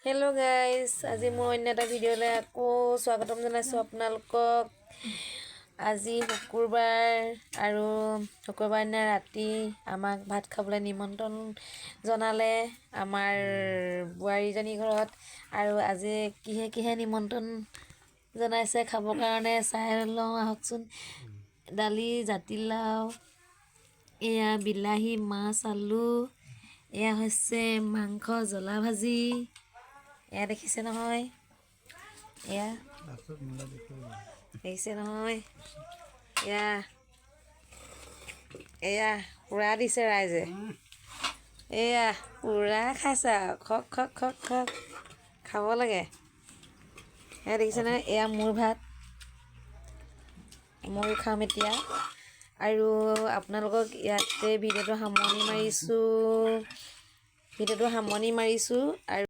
Hello' guys, আজি মই অন্য এটা ভিডিঅ'লৈ আকৌ স্বাগতম জনাইছোঁ আপোনালোকক। আজি শুকুৰবাৰ আৰু শুকুৰবাৰ দিনা ৰাতি আমাক ভাত খাবলৈ নিমন্ত্ৰণ জনালে আমাৰ বোৱাৰীজনীৰ ঘৰত। আৰু আজি কিহে নিমন্ত্ৰণ জনাইছে খাবৰ কাৰণে চাই লওঁ আহকচোন। দালি, জাতিলাও, এয়া বিলাহী, মাছ, আলু, এয়া হৈছে মাংস, জ্বলা ভাজি। এয়া দেখিছে নহয়, এয়া দেখিছে নহয়, এয়া পুৰা দিছে ৰাইজে। এয়া পুৰা খাইছে আৰু খক খক খক খক খাব লাগে। এয়া দেখিছে নহয়, এয়া মোৰ ভাত, ময়ো খাম এতিয়া। আৰু আপোনালোকক ইয়াতে ভিডিঅ'টো সামৰণি মাৰিছোঁ আৰু